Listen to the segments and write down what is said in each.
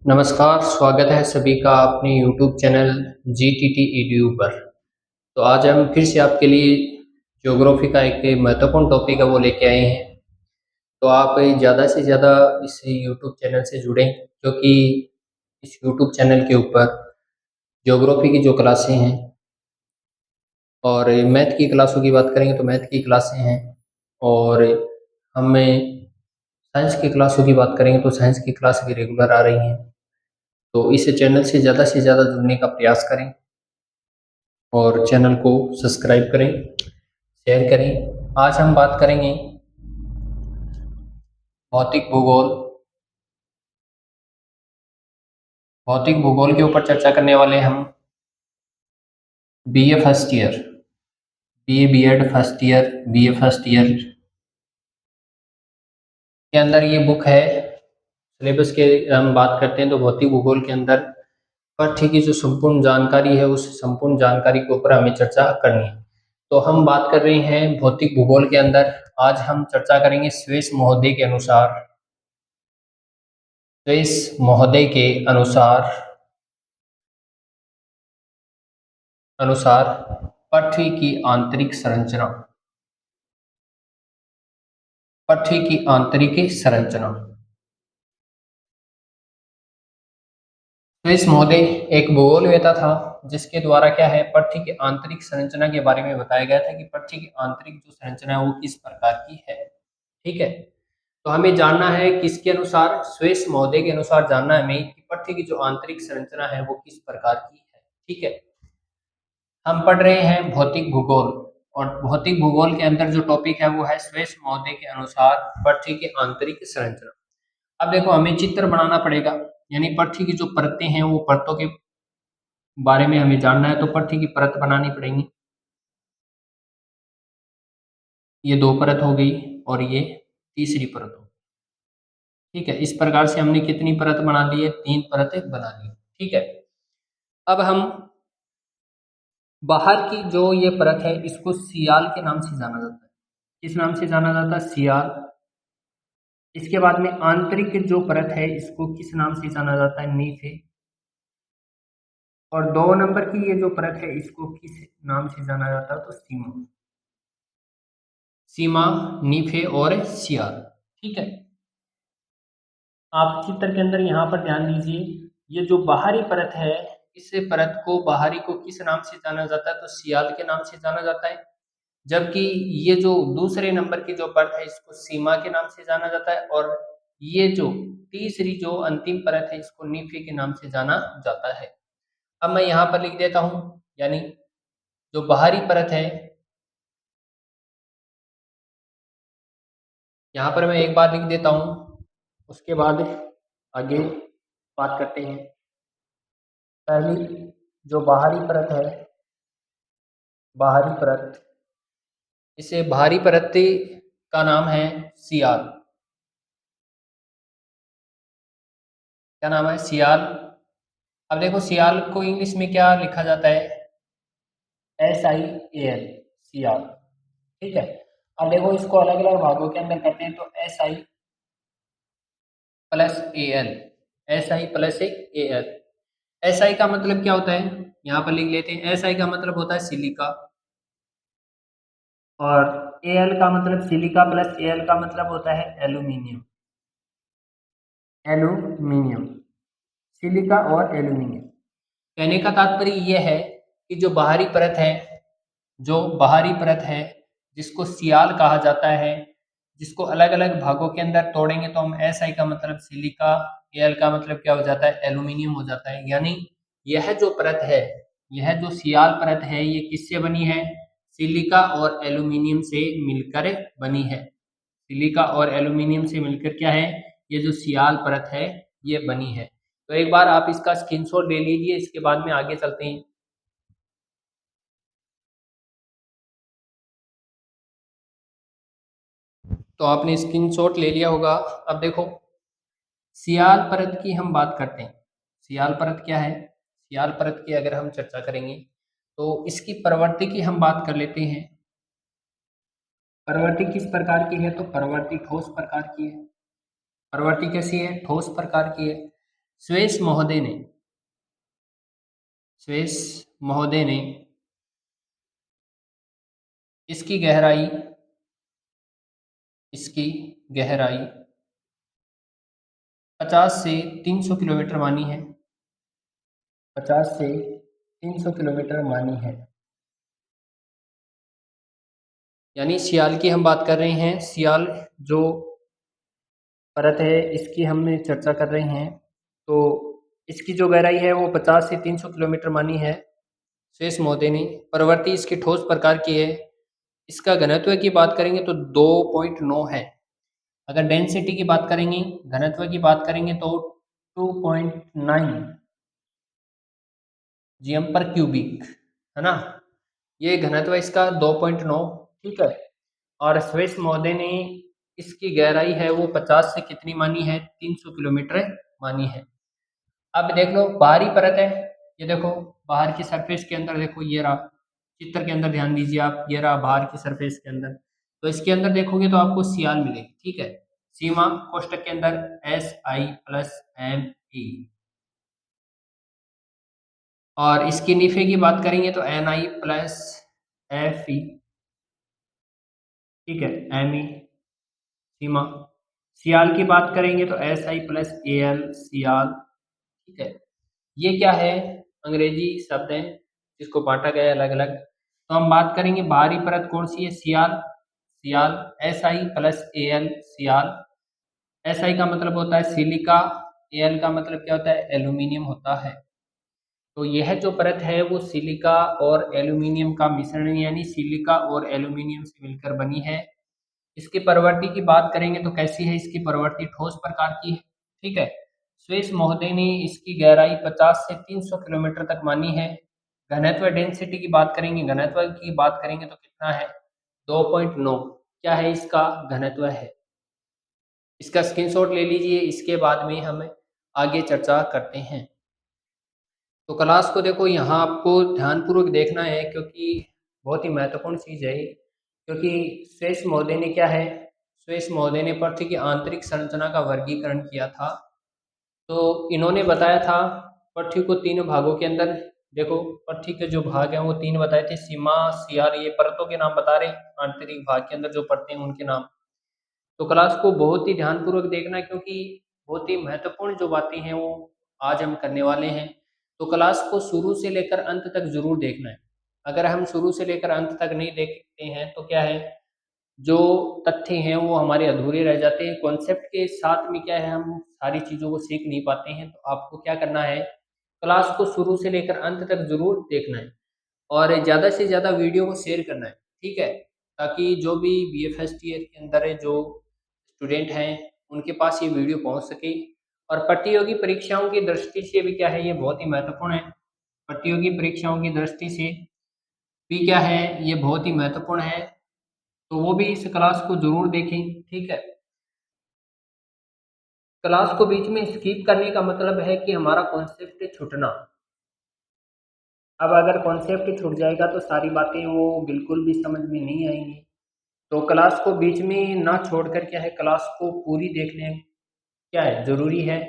नमस्कार, स्वागत है सभी का अपने YouTube चैनल GTT EDU पर। तो आज हम फिर से आपके लिए ज्योग्राफी का एक महत्वपूर्ण टॉपिक है वो लेके आए हैं। तो आप ज़्यादा से ज़्यादा इस YouTube चैनल से जुड़ें, क्योंकि इस YouTube चैनल के ऊपर ज्योग्राफी की जो क्लासें हैं और मैथ की क्लासों की बात करेंगे तो मैथ की क्लासें हैं, और हमें साइंस की क्लासों की बात करेंगे तो साइंस की क्लास भी रेगुलर आ रही हैं। तो इस चैनल से ज़्यादा जुड़ने का प्रयास करें और चैनल को सब्सक्राइब करें, शेयर करें। आज हम बात करेंगे भौतिक भूगोल। भौतिक भूगोल के ऊपर चर्चा करने वाले हम BA first year, BA BEd first year, BA first year के अंदर ये बुक है। सिलेबस के हम बात करते हैं तो भौतिक भूगोल के अंदर पाठ्य की जो संपूर्ण जानकारी है उस संपूर्ण जानकारी के ऊपर हमें चर्चा करनी है। तो हम बात कर रहे हैं भौतिक भूगोल के अंदर। आज हम चर्चा करेंगे स्वेस महोदय के अनुसार, स्वेस महोदय के अनुसार अनुसार पृथ्वी की आंतरिक संरचना, पृथ्वी की आंतरिक संरचना। स्वेस महोदय एक भूगोलवेत्ता था जिसके द्वारा क्या है, पृथ्वी की आंतरिक संरचना के बारे में बताया गया था कि पृथ्वी की आंतरिक जो संरचना है वो किस प्रकार की है। ठीक है, तो हमें जानना है किसके अनुसार, स्वेस महोदय के अनुसार जानना है हमें कि पृथ्वी की जो आंतरिक संरचना है वो किस प्रकार की है। ठीक है, हम पढ़ रहे हैं भौतिक भूगोल, और भौतिक भूगोल के अंदर जो टॉपिक है वो है स्वेस महोदय के अनुसार पृथ्वी की आंतरिक संरचना। अब देखो, हमें चित्र बनाना पड़ेगा, यानी पृथ्वी की जो परतें हैं वो परतों के बारे में हमें जानना है। तो पृथ्वी की परत बनानी पड़ेगी। ये दो परत हो गई और ये तीसरी परत हो। ठीक है, इस प्रकार से हमने कितनी परत बना ली है, तीन परतें बना ली। ठीक है, अब हम बाहर की जो ये परत है इसको सियाल के नाम से जाना जाता है। किस नाम से जाना जाता है, सियाल। इसके बाद में आंतरिक जो परत है इसको किस नाम से जाना जाता है, नीफे। और दो नंबर की ये जो परत है इसको किस नाम से जाना जाता है, तो सीमा। सीमा, नीफे और सियाल। ठीक है, आप चित्र के अंदर यहाँ पर ध्यान दीजिए, ये जो बाहरी परत है इस परत को, बाहरी को किस नाम से जाना जाता है, तो सियाल के नाम से जाना जाता है। जबकि ये जो दूसरे नंबर की जो परत है इसको सीमा के नाम से जाना जाता है, और ये जो तीसरी जो अंतिम परत है इसको नीफे के नाम से जाना जाता है। अब मैं यहाँ पर लिख देता हूँ, यानी जो बाहरी परत है, यहाँ पर मैं एक बार लिख देता हूँ, उसके बाद आगे बात करते हैं। पहली जो बाहरी परत है, बाहरी परत, इसे बाहरी परत का नाम है सियाल। क्या नाम है, सियाल। अब देखो, सियाल को इंग्लिश में क्या लिखा जाता है, SIAL, सियाल। ठीक है, अब देखो इसको अलग अलग भागों के अंदर करते हैं तो SI+AL, SI+AL। SI का मतलब क्या होता है, यहाँ पर लिख लेते हैं। SI का मतलब होता है सिलिका, और AL का मतलब, सिलिका प्लस AL का मतलब होता है एल्यूमिनियम। एल्यूमिनियम, सिलिका और एल्यूमिनियम। कहने का तात्पर्य यह है कि जो बाहरी परत है, जो बाहरी परत है जिसको सियाल कहा जाता है, जिसको अलग अलग भागों के अंदर तोड़ेंगे तो हम SI का मतलब सिलिका, AL का मतलब क्या हो जाता है, एल्यूमिनियम हो जाता है। यानी यह जो परत है, यह जो सियाल परत है ये किससे बनी है, सिलिका और एल्यूमिनियम से मिलकर बनी है। सिलिका और एल्यूमिनियम से मिलकर क्या है, ये जो सियाल परत है ये बनी है। तो एक बार आप इसका स्क्रीनशॉट ले लीजिए, इसके बाद में आगे चलते हैं। तो आपने स्क्रीनशॉट ले लिया होगा। अब देखो, सियाल परत की हम बात करते हैं। सियाल परत क्या है, सियाल परत की अगर हम चर्चा करेंगे तो इसकी प्रवृत्ति की हम बात कर लेते हैं। प्रवृत्ति किस प्रकार की है, तो प्रवृत्ति ठोस प्रकार की है। प्रवृत्ति कैसी है, ठोस प्रकार की है। स्वेस महोदय ने इसकी गहराई इसकी गहराई 50 से 300 किलोमीटर मानी है। 50 से 300 किलोमीटर मानी है। यानी सियाल की हम बात कर रहे हैं। सियाल जो परत है इसकी हमने चर्चा कर रहे हैं। तो इसकी जो गहराई है वो 50 से 300 किलोमीटर मानी है स्वेस महोदय ने। प्रवृत्ति इसकी ठोस प्रकार की है। इसका घनत्व की बात करेंगे तो 2.9 है। अगर डेंसिटी की बात करेंगे, घनत्व की बात करेंगे तो 2.9 जीएम पर क्यूबिक, है ना। ये घनत्व इसका 2.9, ठीक है। और स्वेस महोदय ने इसकी गहराई है वो 50 से कितनी मानी है, 300 किलोमीटर मानी है। अब देख लो बाहरी परत है, ये देखो बाहर की सरफेस के अंदर देखो, ये रहा चित्र के अंदर, ध्यान दीजिए आप, ये रहा बाहर की सरफेस के अंदर। तो इसके अंदर देखोगे तो आपको सियाल मिलेगी, ठीक है। सीमा कोष्टक के अंदर SI+ME, और इसकी नीफे की बात करेंगे तो NI+FE, ठीक है, ME सीमा। सियाल की बात करेंगे तो SI+AL सियाल, ठीक है। ये क्या है, अंग्रेजी शब्द है जिसको बांटा गया है अलग अलग। तो हम बात करेंगे बाहरी परत कौन सी है, सियाल। सियाल SI+AL सियाल। SI का मतलब होता है सिलिका, AL का मतलब क्या होता है, एल्यूमिनियम होता है। तो यह जो परत है वो सिलिका और एल्यूमिनियम का मिश्रण, यानी सिलिका और एल्यूमिनियम से मिलकर बनी है। इसकी प्रवृत्ति की बात करेंगे तो कैसी है, इसकी प्रवृत्ति ठोस प्रकार की है, ठीक है। स्विस महोदय ने इसकी गहराई 50 से 300 किलोमीटर तक मानी है। घनत्व डेंसिटी की बात करेंगे, घनत्व की बात करेंगे तो कितना है, 2.9, क्या है इसका घनत्व है। इसका स्क्रीनशॉट ले लीजिए, इसके बाद में हम आगे चर्चा करते हैं। तो क्लास को देखो यहाँ आपको ध्यानपूर्वक देखना है क्योंकि बहुत ही महत्वपूर्ण चीज़ है। क्योंकि स्वेस महोदय ने क्या है, स्वेस महोदय ने पृथ्वी की आंतरिक संरचना का वर्गीकरण किया था। तो इन्होंने बताया था पृथ्वी को 3 भागों के अंदर, देखो पृथ्वी के जो भाग हैं वो 3 बताए थे, सीमा, सियार, ये परतों के नाम बता रहे हैं, आंतरिक भाग के अंदर जो परतें हैं उनके नाम। तो क्लास को बहुत ही ध्यानपूर्वक देखना है क्योंकि बहुत ही महत्वपूर्ण जो बातें हैं वो आज हम करने वाले हैं। तो क्लास को शुरू से लेकर अंत तक जरूर देखना है। अगर हम शुरू से लेकर अंत तक नहीं देखते हैं तो क्या है, जो तथ्य हैं वो हमारे अधूरे रह जाते हैं। कॉन्सेप्ट के साथ में क्या है, हम सारी चीज़ों को सीख नहीं पाते हैं। तो आपको क्या करना है, क्लास को शुरू से लेकर अंत तक जरूर देखना है और ज़्यादा से ज़्यादा वीडियो को शेयर करना है, ठीक है। ताकि जो भी बी ए फर्स्ट ईयर के अंदर है, जो स्टूडेंट हैं, उनके पास ये वीडियो पहुंच सके। और प्रतियोगी परीक्षाओं की दृष्टि से भी क्या है, ये बहुत ही महत्वपूर्ण है। प्रतियोगी परीक्षाओं की दृष्टि से भी क्या है, ये बहुत ही महत्वपूर्ण है। तो वो भी इस क्लास को जरूर देखें, ठीक है। क्लास को बीच में स्किप करने का मतलब है कि हमारा कॉन्सेप्ट छूटना। अब अगर कॉन्सेप्ट छूट जाएगा तो सारी बातें वो बिल्कुल भी समझ में नहीं आएंगी। तो क्लास को बीच में ना छोड़कर क्या है, क्लास को पूरी देखने क्या है जरूरी है।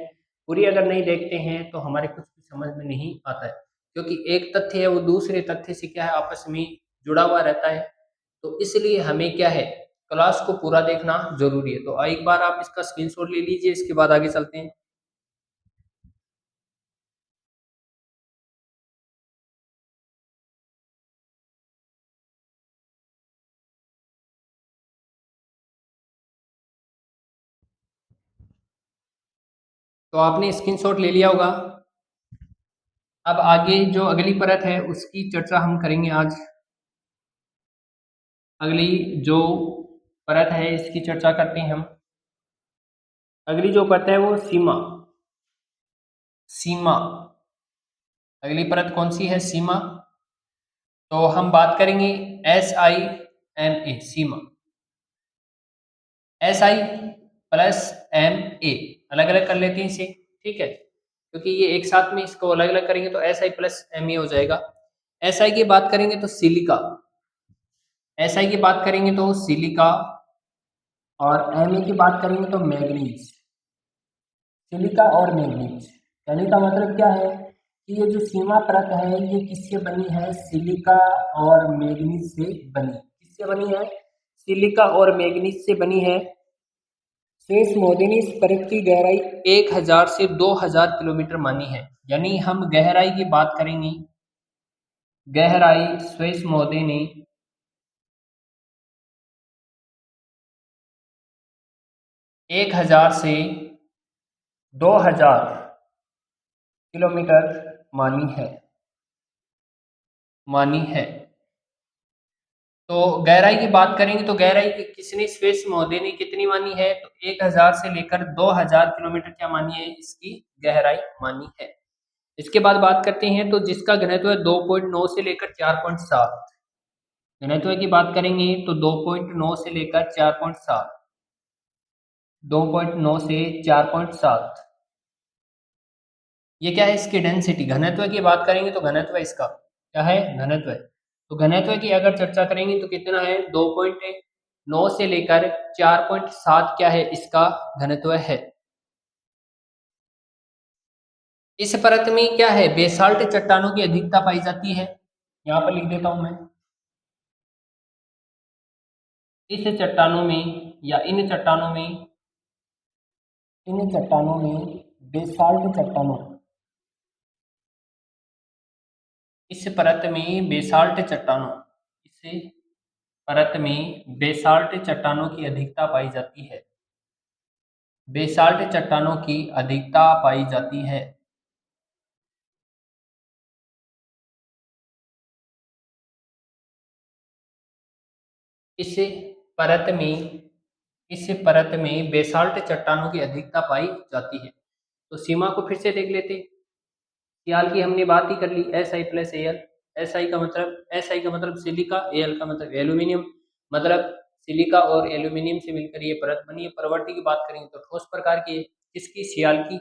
पूरी अगर नहीं देखते हैं तो हमारे कुछ भी समझ में नहीं आता है। क्योंकि एक तथ्य है वो दूसरे तथ्य से क्या है, आपस में जुड़ा हुआ रहता है। तो इसलिए हमें क्या है, क्लास को पूरा देखना जरूरी है। तो एक बार आप इसका स्क्रीनशॉट ले लीजिए, इसके बाद आगे चलते हैं। तो आपने स्क्रीनशॉट ले लिया होगा। अब आगे जो अगली परत है उसकी चर्चा हम करेंगे आज। अगली जो परत है इसकी चर्चा करते हैं हम। अगली जो परत है वो सीमा। सीमा, अगली परत कौन सी है, सीमा। तो हम बात करेंगे SI+MA सीमा। SI+MA अलग अलग कर लेते हैं इसे, ठीक है। क्योंकि ये एक साथ में इसको अलग अलग करेंगे तो SI+MA हो जाएगा। SI की बात करेंगे तो सिलिका, SI की बात करेंगे तो सिलिका, और MA की बात करेंगे तो मैग्नीज। सिलिका और मैग्नीज यानी का मतलब क्या है कि ये जो सीमा परत है ये किससे बनी है, सिलिका और मैग्नीज से बनी। किससे बनी है, सिलिका और मैग्नीज से बनी है। शेष महोदय इस परत की गहराई 1000 से 2000 किलोमीटर मानी है। यानी हम गहराई की बात करेंगे, गहराई स्विस महोदय ने 1000 से 2000 किलोमीटर मानी है। तो गहराई की बात करेंगे तो गहराई किसने, स्विस महोदय ने कितनी मानी है, तो 1000 से लेकर 2000 किलोमीटर क्या मानी है, इसकी गहराई मानी है। इसके बाद बात करते हैं तो जिसका घनत्व है 2.9 से लेकर 4.7। घनत्व की बात करेंगे तो 2.9 से लेकर 4.7, 2.9 से 4.7, ये क्या है, इसकी डेंसिटी। घनत्व की बात करेंगे तो घनत्व इसका क्या है, घनत्व है। तो घनत्व की अगर चर्चा करेंगे तो कितना है, 2.9 से लेकर 4.7 क्या है, इसका घनत्व है। इस परत में क्या है, बेसाल्ट चट्टानों की अधिकता पाई जाती है। यहां पर लिख देता हूं मैं, इस चट्टानों में या इन चट्टानों में बेसाल्ट चट्टानों, इस परत में बेसाल्ट चट्टानों, इस परत में बेसाल्ट चट्टानों की अधिकता पाई जाती है। बेसाल्ट चट्टानों की अधिकता पाई जाती है। इस परत में बेसाल्ट चट्टानों की अधिकता पाई जाती है। तो सीमा को फिर से देख लेते। सियाल की हमने बात ही कर ली, Si+Al। एस आई का मतलब सिलिका, Al का मतलब एल्यूमिनियम, मतलब सिलिका और एल्यूमिनियम से मिलकर ये परत बनी है। प्रवृत्ति की बात करेंगे तो ठोस प्रकार की है, किसकी, सियाल की।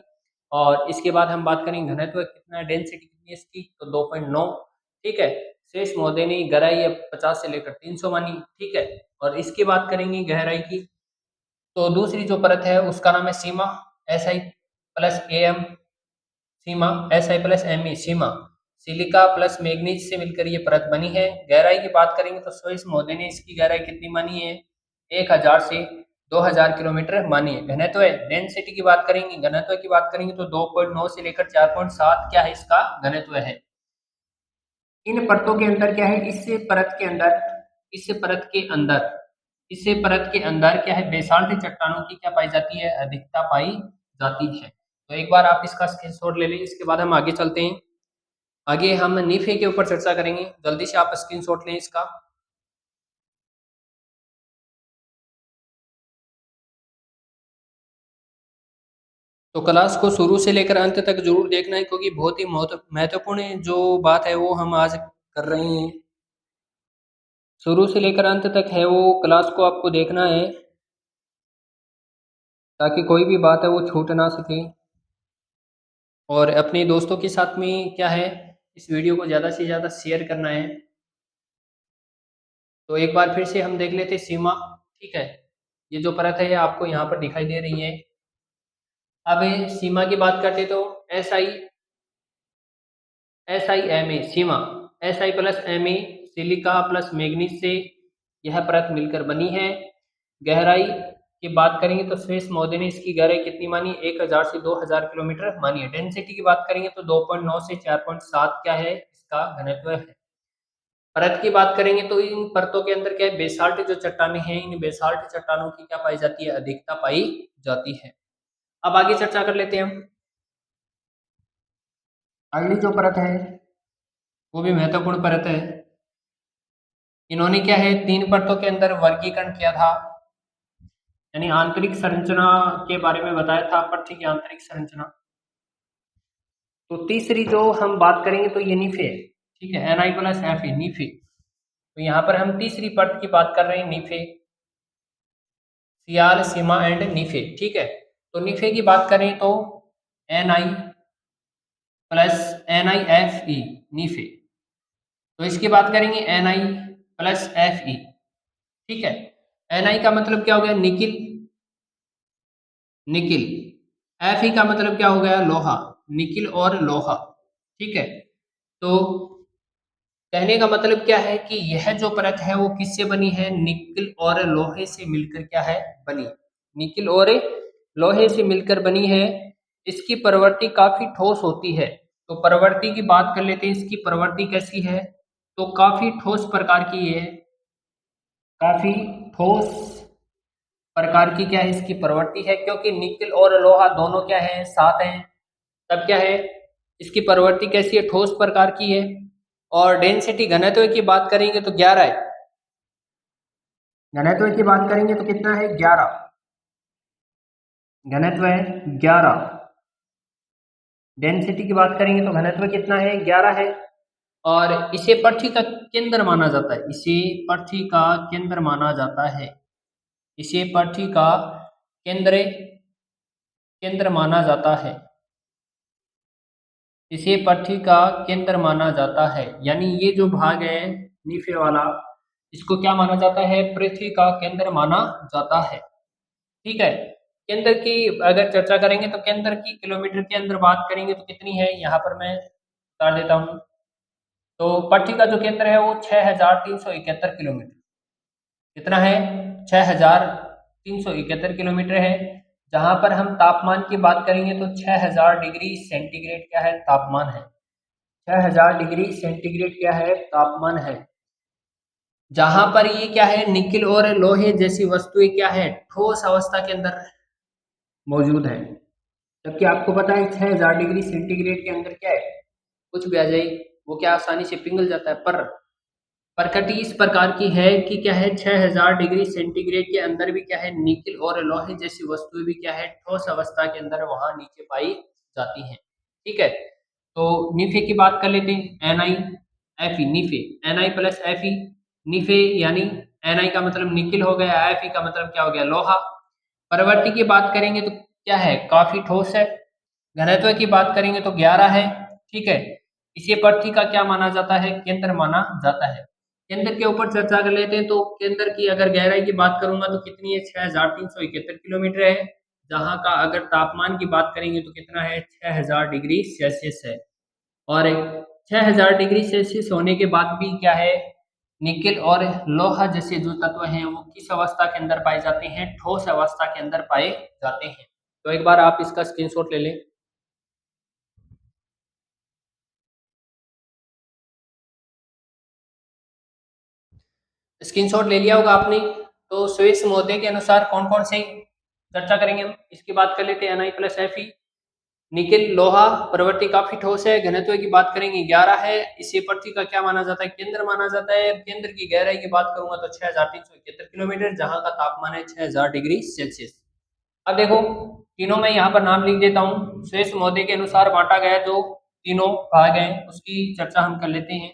और इसके बाद हम बात करेंगे घनत्व कितना है, डेंसिटी कितनी है इसकी, तो 2.9। ठीक है। शेष महोदय ने गहराई है 50 से लेकर 300 मानी। ठीक है। और इसकी बात करेंगे गहराई की, तो दूसरी जो परत है उसका नाम है सीमा, Si+Am, सीमा, Si+Me, सीमा। सिलिका प्लस मैग्नीज से मिलकर ये परत बनी है। गहराई की बात करेंगे तो स्विस महोदय ने इसकी गहराई कितनी मानी है, 1000 से 2000 किलोमीटर मानी है। घनत्व है, डेंसिटी की बात करेंगे, घनत्व की बात करेंगे तो 2.9 से लेकर 4.7 क्या है, इसका घनत्व है। इन परतों के अंदर क्या है, इस परत के अंदर, इस परत के अंदर क्या है, बेसाल्ट चट्टानों की क्या पाई जाती है, अधिकता पाई जाती है। तो एक बार आप इसका स्क्रीनशॉट ले लें। इसके बाद हम आगे चलते हैं। आगे हम नीफे के ऊपर चर्चा करेंगे। जल्दी से आप स्क्रीनशॉट लें इसका। तो क्लास को शुरू से लेकर अंत तक जरूर देखना है, क्योंकि बहुत ही महत्वपूर्ण जो बात है वो हम आज कर रहे हैं। शुरू से लेकर अंत तक है वो क्लास को आपको देखना है, ताकि कोई भी बात है वो छूट ना सके। और अपने दोस्तों के साथ में क्या है, इस वीडियो को ज़्यादा से ज़्यादा शेयर करना है। तो एक बार फिर से हम देख लेते सीमा। ठीक है। ये जो परत है ये आपको यहाँ पर दिखाई दे रही है। अब सीमा की बात करते तो SiMa सीमा, Si+Ma सिलिका प्लस मैग्नीज से यह परत मिलकर बनी है। गहराई की बात करेंगे तो स्विस महोदय ने इसकी गहराई कितनी मानी, 1000 से 2000 किलोमीटर मानी है। डेंसिटी की बात करेंगे तो 2.9 से 4.7 क्या है, इसका घनत्व है। परत की बात करेंगे तो इन परतों के अंदर क्या है, बेसाल्ट जो चट्टानें हैं, इन बेसाल्ट चट्टानों की क्या पाई जाती है, अधिकता पाई जाती है। अब आगे चर्चा कर लेते हैं हम। अगली जो परत है वो भी महत्वपूर्ण परत है। इन्होंने क्या है, 3 परतों के अंदर वर्गीकरण किया था, यानी आंतरिक संरचना के बारे में बताया था, पृथ्वी की आंतरिक संरचना। तो तीसरी जो हम बात करेंगे तो ये नीफे है। ठीक है, Ni+Fe नीफे। तो यहाँ पर हम तीसरी परत की बात कर रहे हैं, नीफे, सियाल, सीमा एंड नीफे। ठीक है। तो नीफे की बात करें तो NiNiFe नीफे। तो इसकी बात करेंगे Ni+Fe। ठीक है। Ni का मतलब क्या हो गया, निकिल, निकिल। Fe का मतलब क्या हो गया, लोहा, निकिल और लोहा, ठीक है। तो कहने का मतलब क्या है कि यह जो परत है वो किससे बनी है, निकिल और लोहे से मिलकर क्या है बनी, निकिल और लोहे से मिलकर बनी है। इसकी प्रवृत्ति काफी ठोस होती है। तो प्रवृत्ति की बात कर लेते हैं, इसकी प्रवृत्ति कैसी है, तो काफी ठोस प्रकार की है, काफी ठोस प्रकार की क्या है इसकी प्रवृत्ति है, क्योंकि निकिल और लोहा दोनों क्या है साथ हैं। तब क्या है इसकी प्रवृत्ति कैसी है, ठोस प्रकार की है। और डेंसिटी घनत्व की बात करेंगे तो 11 है, घनत्व की बात करेंगे तो कितना है 11, घनत्व है 11। डेंसिटी की बात करेंगे तो घनत्व कितना है 11 है। और इसे पृथ्वी का केंद्र माना जाता है, इसे पृथ्वी का केंद्र माना जाता है, इसे पृथ्वी का केंद्र केंद्र माना जाता है, इसे पृथ्वी का केंद्र माना जाता है। यानी ये जो भाग है नीचे वाला, इसको क्या माना जाता है, पृथ्वी का केंद्र माना जाता है, ठीक है। केंद्र की अगर चर्चा करेंगे तो केंद्र की किलोमीटर के अंदर बात करेंगे तो कितनी है, यहाँ पर मैं बता देता हूँ। तो पृथ्वी का जो केंद्र है वो 6371 किलोमीटर, कितना है 6371 किलोमीटर है। जहां पर हम तापमान की बात करेंगे तो 6000 डिग्री सेंटीग्रेड क्या है तापमान है, 6000 डिग्री सेंटीग्रेड क्या है तापमान है। जहां पर ये क्या है निकिल और लोहे जैसी वस्तुएं क्या है ठोस अवस्था के अंदर मौजूद है। जबकि आपको पता है 6000 डिग्री सेंटीग्रेड के अंदर क्या है, कुछ भी आ जाए वो क्या आसानी से पिघल जाता है। पर प्रकृति इस प्रकार की है कि क्या है 6000 डिग्री सेंटीग्रेड के अंदर भी क्या है निकिल और लोहे जैसी वस्तुएं भी क्या है ठोस अवस्था के अंदर वहां नीचे पाई जाती हैं, ठीक है। तो नीफे की बात कर लेते हैं, N I F E, NIFE N I plus F E, NIFE यानी एन आई का मतलब निकिल हो गया, एफ ई का मतलब क्या हो गया लोहा। प्रवृत्ति की बात करेंगे तो क्या है काफी ठोस है। घनत्व की बात करेंगे तो 11 है, ठीक है। इसे पृथ्वी का क्या माना जाता है, केंद्र माना जाता है। केंद्र के ऊपर चर्चा कर लेते हैं, तो केंद्र की अगर गहराई की बात करूंगा तो कितनी है 6371 किलोमीटर है। जहां का अगर तापमान की बात करेंगे तो कितना है 6000 डिग्री सेल्सियस है। और 6000 डिग्री सेल्सियस होने के बाद भी क्या है निकेल और लोहा जैसे जो तत्व हैं वो किस अवस्था के अंदर पाए जाते हैं, ठोस अवस्था के अंदर पाए जाते हैं। तो एक बार आप इसका स्क्रीनशॉट ले लें। स्क्रीनशॉट ले लिया होगा आपने। तो स्विस महोदय के अनुसार कौन कौन से चर्चा करेंगे हम, इसकी बात कर लेते हैं N I plus F E. Nickel लोहा प्रवृत्ति काफी ठोस है, घनत्व की बात करेंगे 11 है। इसे पृथ्वी का क्या माना जाता है, केंद्र माना जाता है। केंद्र की गहराई की बात करूंगा तो 6371 किलोमीटर, जहां का तापमान है 6000 डिग्री सेल्सियस। अब देखो तीनों में यहाँ पर नाम लिख देता हूँ। स्विस महोदय के अनुसार बांटा गया जो तीनों भाग हैं उसकी चर्चा हम कर लेते हैं।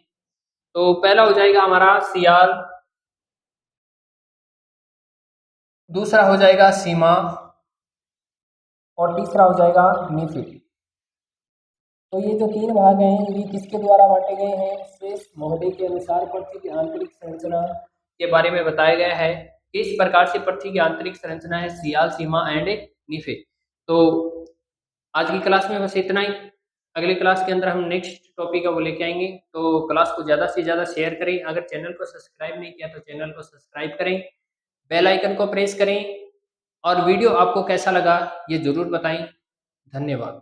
तो पहला हो जाएगा हमारा सियाल, दूसरा हो जाएगा सीमा, और तीसरा हो जाएगा नीफे। तो ये जो तीन भाग हैं ये किसके द्वारा बांटे गए हैं, स्विस महोदय के अनुसार पृथ्वी की आंतरिक संरचना के बारे में बताया गया है। किस प्रकार से पृथ्वी की आंतरिक संरचना है, सियाल, सीमा एंड नीफे। तो आज की क्लास में बस इतना ही। अगली क्लास के अंदर हम नेक्स्ट टॉपिक है वो लेके आएंगे। तो क्लास को ज़्यादा से ज़्यादा शेयर करें, अगर चैनल को सब्सक्राइब नहीं किया तो चैनल को सब्सक्राइब करें, बेल आइकन को प्रेस करें, और वीडियो आपको कैसा लगा ये ज़रूर बताएं। धन्यवाद।